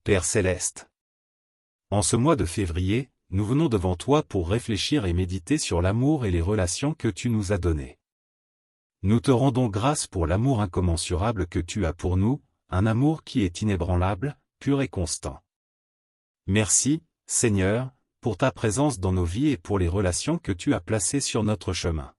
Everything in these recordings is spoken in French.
Père céleste. En ce mois de février, nous venons devant toi pour réfléchir et méditer sur l'amour et les relations que tu nous as données. Nous te rendons grâce pour l'amour incommensurable que tu as pour nous, un amour qui est inébranlable, pur et constant. Merci, Seigneur, pour ta présence dans nos vies et pour les relations que tu as placées sur notre chemin.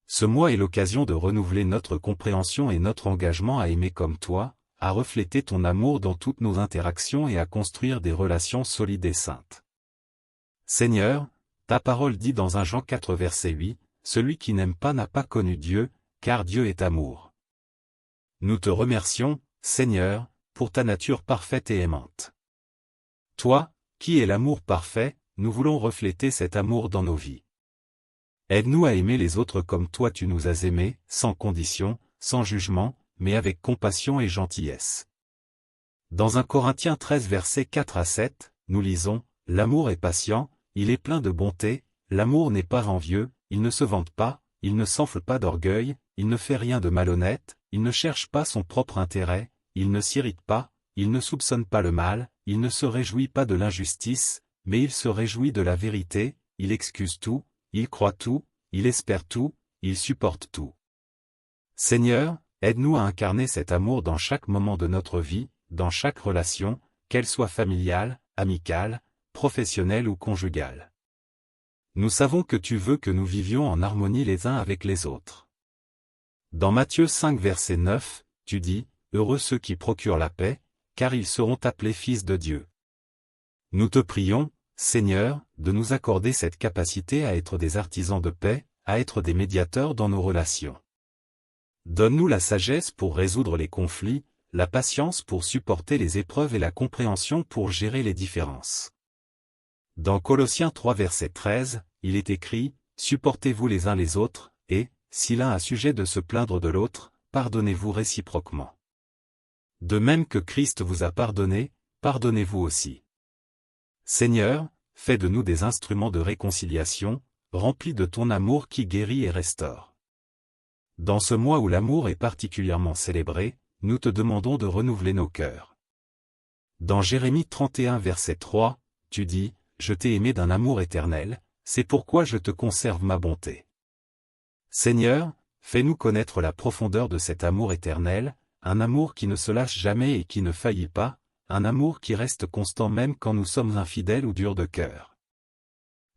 Ce mois est l'occasion de renouveler notre compréhension et notre engagement à aimer comme toi, à refléter ton amour dans toutes nos interactions et à construire des relations solides et saintes. Seigneur, ta parole dit dans 1 Jean 4 verset 8, « Celui qui n'aime pas n'a pas connu Dieu, car Dieu est amour. » Nous te remercions, Seigneur, pour ta nature parfaite et aimante. Toi, qui es l'amour parfait, nous voulons refléter cet amour dans nos vies. Aide-nous à aimer les autres comme toi tu nous as aimés, sans condition, sans jugement, mais avec compassion et gentillesse. Dans 1 Corinthiens 13 versets 4 à 7, nous lisons, « L'amour est patient, il est plein de bonté, l'amour n'est pas envieux, il ne se vante pas, il ne s'enfle pas d'orgueil, il ne fait rien de malhonnête, il ne cherche pas son propre intérêt, il ne s'irrite pas, il ne soupçonne pas le mal, il ne se réjouit pas de l'injustice, mais il se réjouit de la vérité, il excuse tout, il croit tout, il espère tout, il supporte tout. » Seigneur, aide-nous à incarner cet amour dans chaque moment de notre vie, dans chaque relation, qu'elle soit familiale, amicale, professionnelle ou conjugale. Nous savons que tu veux que nous vivions en harmonie les uns avec les autres. Dans Matthieu 5 verset 9, tu dis, « Heureux ceux qui procurent la paix, car ils seront appelés fils de Dieu. » Nous te prions, Seigneur, de nous accorder cette capacité à être des artisans de paix, à être des médiateurs dans nos relations. Donne-nous la sagesse pour résoudre les conflits, la patience pour supporter les épreuves et la compréhension pour gérer les différences. Dans Colossiens 3 verset 13, il est écrit, « Supportez-vous les uns les autres, et, si l'un a sujet de se plaindre de l'autre, pardonnez-vous réciproquement. De même que Christ vous a pardonné, pardonnez-vous aussi. » Seigneur, fais de nous des instruments de réconciliation, remplis de ton amour qui guérit et restaure. Dans ce mois où l'amour est particulièrement célébré, nous te demandons de renouveler nos cœurs. Dans Jérémie 31 verset 3, tu dis, « Je t'ai aimé d'un amour éternel, c'est pourquoi je te conserve ma bonté. » Seigneur, fais-nous connaître la profondeur de cet amour éternel, un amour qui ne se lâche jamais et qui ne faillit pas, un amour qui reste constant même quand nous sommes infidèles ou durs de cœur.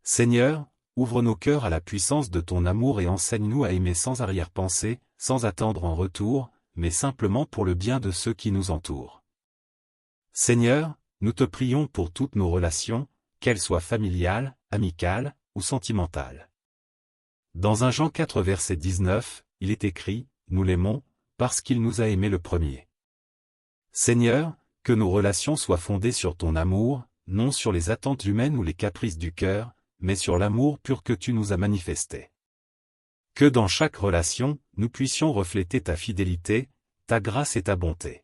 Seigneur, ouvre nos cœurs à la puissance de ton amour et enseigne-nous à aimer sans arrière-pensée, sans attendre en retour, mais simplement pour le bien de ceux qui nous entourent. Seigneur, nous te prions pour toutes nos relations, qu'elles soient familiales, amicales ou sentimentales. Dans 1 Jean 4 verset 19, il est écrit, « Nous l'aimons, parce qu'il nous a aimés le premier. » Seigneur, que nos relations soient fondées sur ton amour, non sur les attentes humaines ou les caprices du cœur, mais sur l'amour pur que tu nous as manifesté. Que dans chaque relation, nous puissions refléter ta fidélité, ta grâce et ta bonté.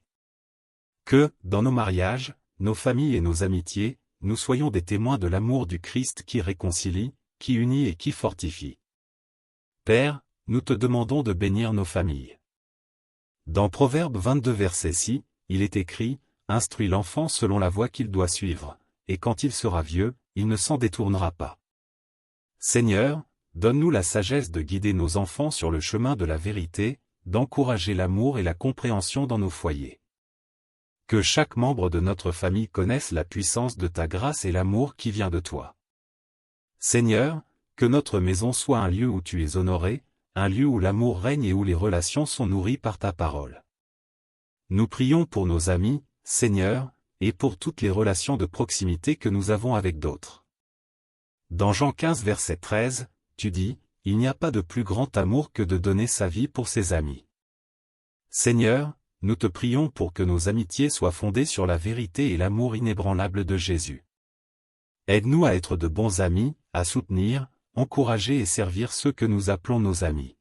Que, dans nos mariages, nos familles et nos amitiés, nous soyons des témoins de l'amour du Christ qui réconcilie, qui unit et qui fortifie. Père, nous te demandons de bénir nos familles. Dans Proverbe 22 verset 6, il est écrit, « Instruis l'enfant selon la voie qu'il doit suivre, et quand il sera vieux, il ne s'en détournera pas. » Seigneur, donne-nous la sagesse de guider nos enfants sur le chemin de la vérité, d'encourager l'amour et la compréhension dans nos foyers. Que chaque membre de notre famille connaisse la puissance de ta grâce et l'amour qui vient de toi. Seigneur, que notre maison soit un lieu où tu es honoré, un lieu où l'amour règne et où les relations sont nourries par ta parole. Nous prions pour nos amis, Seigneur, et pour toutes les relations de proximité que nous avons avec d'autres. Dans Jean 15 verset 13, tu dis, « Il n'y a pas de plus grand amour que de donner sa vie pour ses amis. » Seigneur, nous te prions pour que nos amitiés soient fondées sur la vérité et l'amour inébranlable de Jésus. Aide-nous à être de bons amis, à soutenir, encourager et servir ceux que nous appelons nos amis.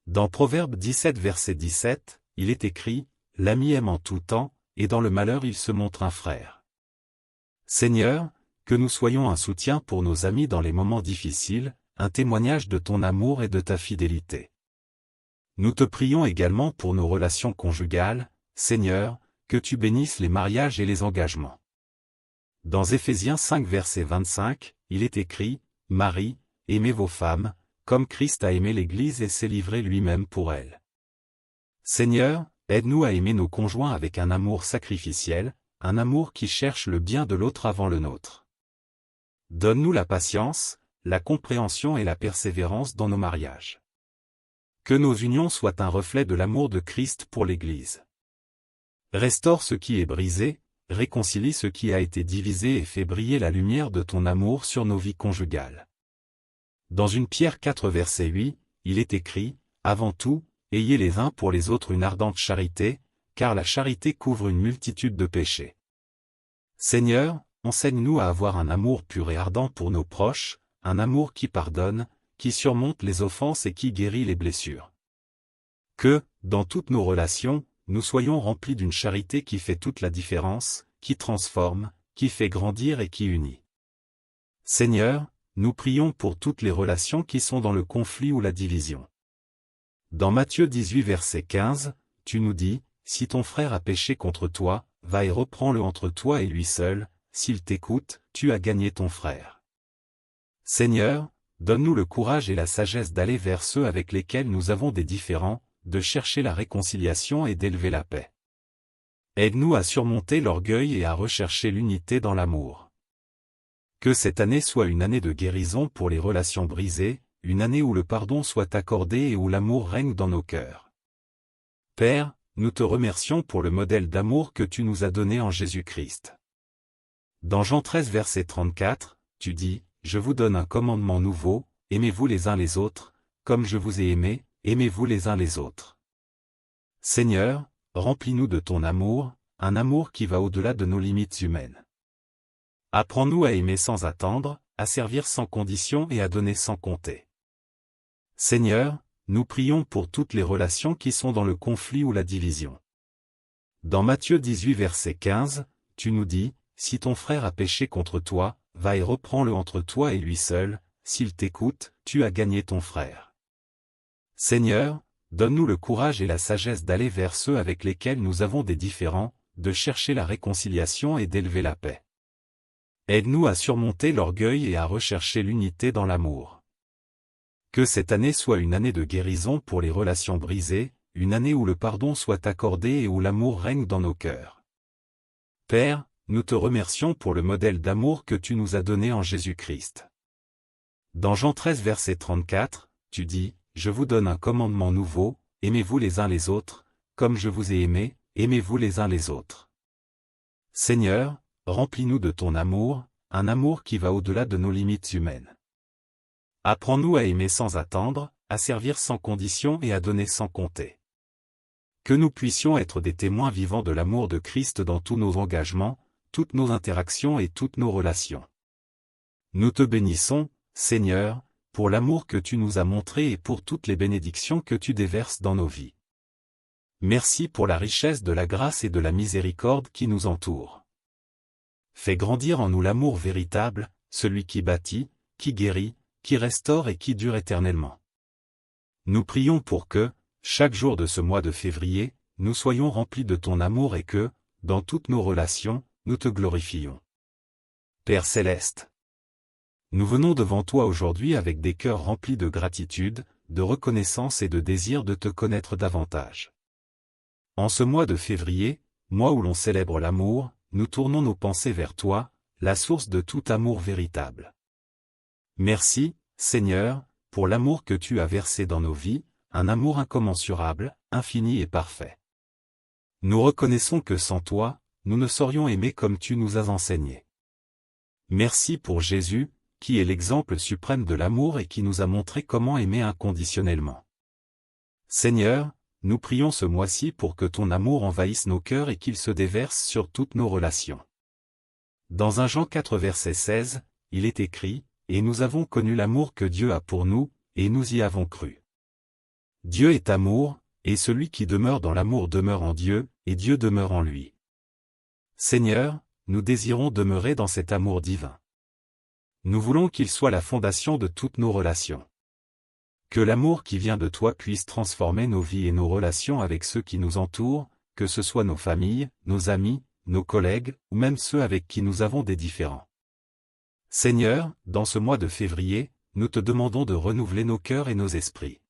Dans Proverbe 17 verset 17, il est écrit, « L'ami aime en tout temps, et dans le malheur il se montre un frère. » Seigneur, que nous soyons un soutien pour nos amis dans les moments difficiles, un témoignage de ton amour et de ta fidélité. Nous te prions également pour nos relations conjugales, Seigneur, que tu bénisses les mariages et les engagements. Dans Éphésiens 5 verset 25, il est écrit, « Marie, aimez vos femmes, comme Christ a aimé l'Église et s'est livré lui-même pour elle. » Seigneur, aide-nous à aimer nos conjoints avec un amour sacrificiel, un amour qui cherche le bien de l'autre avant le nôtre. Donne-nous la patience, la compréhension et la persévérance dans nos mariages. Que nos unions soient un reflet de l'amour de Christ pour l'Église. Restaure ce qui est brisé, réconcilie ce qui a été divisé et fais briller la lumière de ton amour sur nos vies conjugales. Dans 1 Pierre 4 verset 8, il est écrit, « Avant tout, ayez les uns pour les autres une ardente charité, car la charité couvre une multitude de péchés. » Seigneur, enseigne-nous à avoir un amour pur et ardent pour nos proches, un amour qui pardonne, qui surmonte les offenses et qui guérit les blessures. Que, dans toutes nos relations, nous soyons remplis d'une charité qui fait toute la différence, qui transforme, qui fait grandir et qui unit. Seigneur, nous prions pour toutes les relations qui sont dans le conflit ou la division. Dans Matthieu 18 verset 15, tu nous dis, « Si ton frère a péché contre toi, va et reprends-le entre toi et lui seul, s'il t'écoute, tu as gagné ton frère. » Seigneur, donne-nous le courage et la sagesse d'aller vers ceux avec lesquels nous avons des différends, de chercher la réconciliation et d'élever la paix. Aide-nous à surmonter l'orgueil et à rechercher l'unité dans l'amour. Que cette année soit une année de guérison pour les relations brisées, une année où le pardon soit accordé et où l'amour règne dans nos cœurs. Père, nous te remercions pour le modèle d'amour que tu nous as donné en Jésus-Christ. Dans Jean 13 verset 34, tu dis, « Je vous donne un commandement nouveau, aimez-vous les uns les autres, comme je vous ai aimés, aimez-vous les uns les autres. » Seigneur, remplis-nous de ton amour, un amour qui va au-delà de nos limites humaines. Apprends-nous à aimer sans attendre, à servir sans condition et à donner sans compter. Seigneur, nous prions pour toutes les relations qui sont dans le conflit ou la division. Dans Matthieu 18 verset 15, tu nous dis, « Si ton frère a péché contre toi, va et reprends-le entre toi et lui seul, s'il t'écoute, tu as gagné ton frère. » Seigneur, donne-nous le courage et la sagesse d'aller vers ceux avec lesquels nous avons des différends, de chercher la réconciliation et d'élever la paix. Aide-nous à surmonter l'orgueil et à rechercher l'unité dans l'amour. Que cette année soit une année de guérison pour les relations brisées, une année où le pardon soit accordé et où l'amour règne dans nos cœurs. Père, nous te remercions pour le modèle d'amour que tu nous as donné en Jésus-Christ. Dans Jean 13 verset 34, tu dis, « Je vous donne un commandement nouveau, aimez-vous les uns les autres, comme je vous ai aimés, aimez-vous les uns les autres. » Seigneur, remplis-nous de ton amour, un amour qui va au-delà de nos limites humaines. Apprends-nous à aimer sans attendre, à servir sans condition et à donner sans compter. Que nous puissions être des témoins vivants de l'amour de Christ dans tous nos engagements, toutes nos interactions et toutes nos relations. Nous te bénissons, Seigneur, pour l'amour que tu nous as montré et pour toutes les bénédictions que tu déverses dans nos vies. Merci pour la richesse de la grâce et de la miséricorde qui nous entoure. Fais grandir en nous l'amour véritable, celui qui bâtit, qui guérit, qui restaure et qui dure éternellement. Nous prions pour que, chaque jour de ce mois de février, nous soyons remplis de ton amour et que, dans toutes nos relations, nous te glorifions. Père céleste, nous venons devant toi aujourd'hui avec des cœurs remplis de gratitude, de reconnaissance et de désir de te connaître davantage. En ce mois de février, mois où l'on célèbre l'amour, nous tournons nos pensées vers toi, la source de tout amour véritable. Merci, Seigneur, pour l'amour que tu as versé dans nos vies, un amour incommensurable, infini et parfait. Nous reconnaissons que sans toi, nous ne saurions aimer comme tu nous as enseigné. Merci pour Jésus, qui est l'exemple suprême de l'amour et qui nous a montré comment aimer inconditionnellement. Seigneur, nous prions ce mois-ci pour que ton amour envahisse nos cœurs et qu'il se déverse sur toutes nos relations. Dans 1 Jean 4 verset 16, il est écrit, « Et nous avons connu l'amour que Dieu a pour nous, et nous y avons cru. » Dieu est amour, et celui qui demeure dans l'amour demeure en Dieu, et Dieu demeure en lui. Seigneur, nous désirons demeurer dans cet amour divin. Nous voulons qu'il soit la fondation de toutes nos relations. Que l'amour qui vient de toi puisse transformer nos vies et nos relations avec ceux qui nous entourent, que ce soit nos familles, nos amis, nos collègues, ou même ceux avec qui nous avons des différends. Seigneur, dans ce mois de février, nous te demandons de renouveler nos cœurs et nos esprits.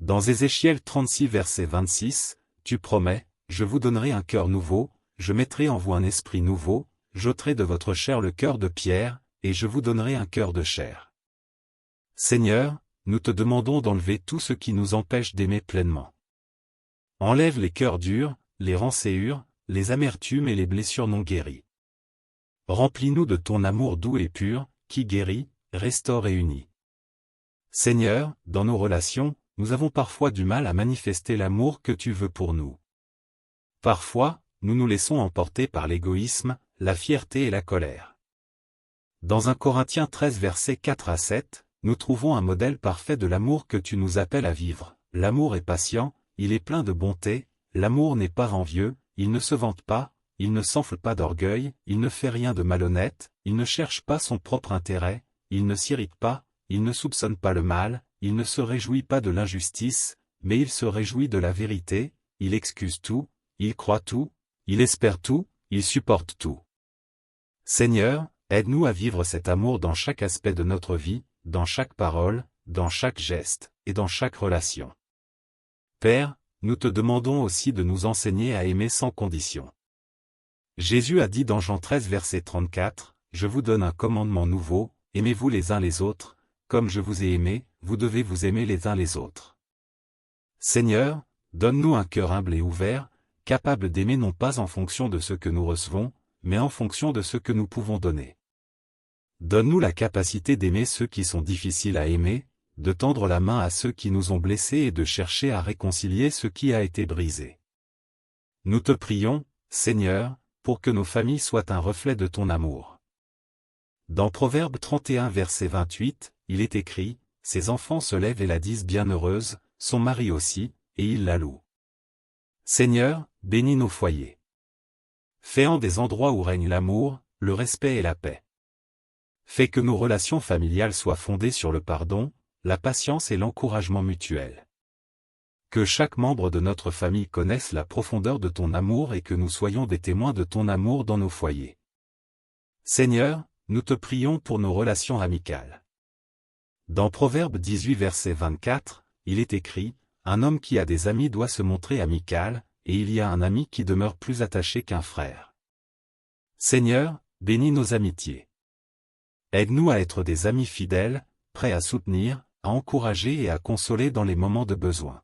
Dans Ézéchiel 36 verset 26, tu promets, je vous donnerai un cœur nouveau, je mettrai en vous un esprit nouveau, j'ôterai de votre chair le cœur de pierre, et je vous donnerai un cœur de chair. Seigneur, nous te demandons d'enlever tout ce qui nous empêche d'aimer pleinement. Enlève les cœurs durs, les rancéures, les amertumes et les blessures non guéries. Remplis-nous de ton amour doux et pur, qui guérit, restaure et unit. Seigneur, dans nos relations, nous avons parfois du mal à manifester l'amour que tu veux pour nous. Parfois, nous nous laissons emporter par l'égoïsme, la fierté et la colère. Dans 1 Corinthiens 13 versets 4 à 7, nous trouvons un modèle parfait de l'amour que tu nous appelles à vivre. L'amour est patient, il est plein de bonté, l'amour n'est pas envieux, il ne se vante pas, il ne s'enfle pas d'orgueil, il ne fait rien de malhonnête, il ne cherche pas son propre intérêt, il ne s'irrite pas, il ne soupçonne pas le mal, il ne se réjouit pas de l'injustice, mais il se réjouit de la vérité, il excuse tout, il croit tout, il espère tout, il supporte tout. Seigneur, aide-nous à vivre cet amour dans chaque aspect de notre vie, dans chaque parole, dans chaque geste, et dans chaque relation. Père, nous te demandons aussi de nous enseigner à aimer sans condition. Jésus a dit dans Jean 13 verset 34, « Je vous donne un commandement nouveau, aimez-vous les uns les autres, comme je vous ai aimé, vous devez vous aimer les uns les autres. » Seigneur, donne-nous un cœur humble et ouvert, capable d'aimer non pas en fonction de ce que nous recevons, mais en fonction de ce que nous pouvons donner. Donne-nous la capacité d'aimer ceux qui sont difficiles à aimer, de tendre la main à ceux qui nous ont blessés et de chercher à réconcilier ce qui a été brisé. Nous te prions, Seigneur, pour que nos familles soient un reflet de ton amour. Dans Proverbe 31 verset 28, il est écrit, « Ses enfants se lèvent et la disent bienheureuse, son mari aussi, et ils la louent. » Seigneur, bénis nos foyers. Fais-en des endroits où règne l'amour, le respect et la paix. Fais que nos relations familiales soient fondées sur le pardon, la patience et l'encouragement mutuel. Que chaque membre de notre famille connaisse la profondeur de ton amour et que nous soyons des témoins de ton amour dans nos foyers. Seigneur, nous te prions pour nos relations amicales. Dans Proverbe 18 verset 24, il est écrit, « Un homme qui a des amis doit se montrer amical, et il y a un ami qui demeure plus attaché qu'un frère. » Seigneur, bénis nos amitiés. Aide-nous à être des amis fidèles, prêts à soutenir, à encourager et à consoler dans les moments de besoin.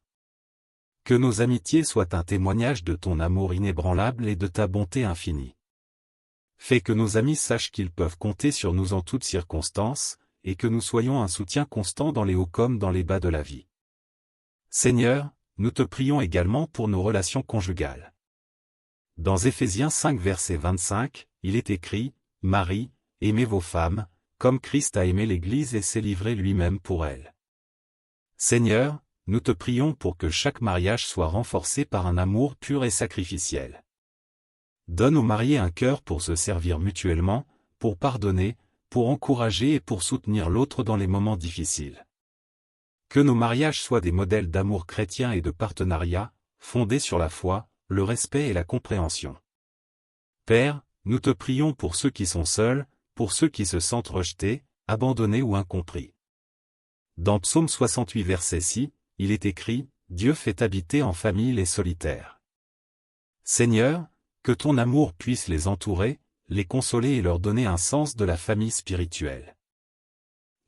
Que nos amitiés soient un témoignage de ton amour inébranlable et de ta bonté infinie. Fais que nos amis sachent qu'ils peuvent compter sur nous en toutes circonstances, et que nous soyons un soutien constant dans les hauts comme dans les bas de la vie. Seigneur, nous te prions également pour nos relations conjugales. Dans Éphésiens 5 verset 25, il est écrit, « Marie, aimez vos femmes, comme Christ a aimé l'Église et s'est livré lui-même pour elle. » Seigneur, nous te prions pour que chaque mariage soit renforcé par un amour pur et sacrificiel. Donne aux mariés un cœur pour se servir mutuellement, pour pardonner, pour encourager et pour soutenir l'autre dans les moments difficiles. Que nos mariages soient des modèles d'amour chrétien et de partenariat, fondés sur la foi, le respect et la compréhension. Père, nous te prions pour ceux qui sont seuls, pour ceux qui se sentent rejetés, abandonnés ou incompris. Dans Psaume 68 verset 6, il est écrit, « Dieu fait habiter en famille les solitaires. » Seigneur, que ton amour puisse les entourer, les consoler et leur donner un sens de la famille spirituelle.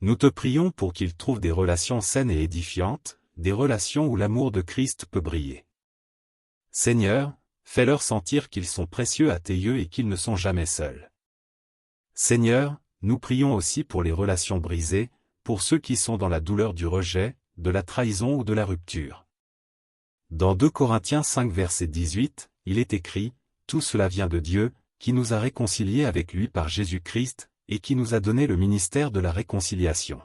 Nous te prions pour qu'ils trouvent des relations saines et édifiantes, des relations où l'amour de Christ peut briller. Seigneur, fais-leur sentir qu'ils sont précieux à tes yeux et qu'ils ne sont jamais seuls. Seigneur, nous prions aussi pour les relations brisées, pour ceux qui sont dans la douleur du rejet, de la trahison ou de la rupture. Dans 2 Corinthiens 5 verset 18, il est écrit, « Tout cela vient de Dieu, qui nous a réconciliés avec lui par Jésus-Christ, et qui nous a donné le ministère de la réconciliation. »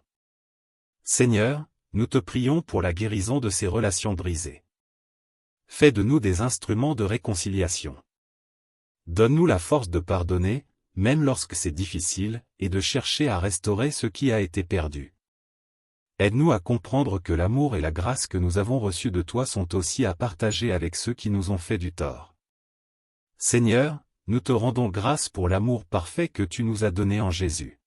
Seigneur, nous te prions pour la guérison de ces relations brisées. Fais de nous des instruments de réconciliation. Donne-nous la force de pardonner, même lorsque c'est difficile, et de chercher à restaurer ce qui a été perdu. Aide-nous à comprendre que l'amour et la grâce que nous avons reçus de toi sont aussi à partager avec ceux qui nous ont fait du tort. Seigneur, nous te rendons grâce pour l'amour parfait que tu nous as donné en Jésus.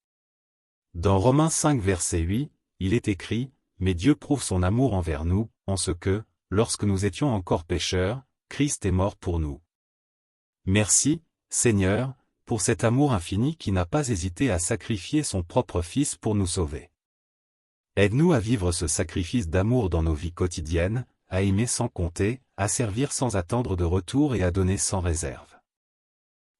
Dans Romains 5 verset 8, il est écrit, « Mais Dieu prouve son amour envers nous, en ce que, lorsque nous étions encore pécheurs, Christ est mort pour nous. » Merci, Seigneur, pour cet amour infini qui n'a pas hésité à sacrifier son propre Fils pour nous sauver. Aide-nous à vivre ce sacrifice d'amour dans nos vies quotidiennes, à aimer sans compter, à servir sans attendre de retour et à donner sans réserve.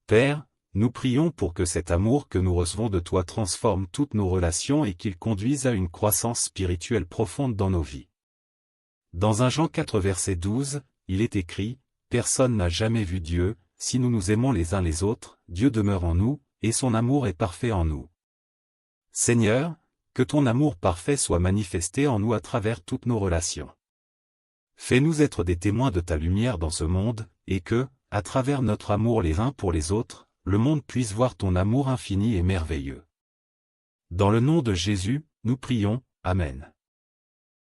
Père, nous prions pour que cet amour que nous recevons de toi transforme toutes nos relations et qu'il conduise à une croissance spirituelle profonde dans nos vies. Dans 1 Jean 4 verset 12, il est écrit, « Personne n'a jamais vu Dieu, si nous nous aimons les uns les autres, Dieu demeure en nous, et son amour est parfait en nous. » Seigneur, que ton amour parfait soit manifesté en nous à travers toutes nos relations. Fais-nous être des témoins de ta lumière dans ce monde, et que, à travers notre amour les uns pour les autres, le monde puisse voir ton amour infini et merveilleux. Dans le nom de Jésus, nous prions, Amen.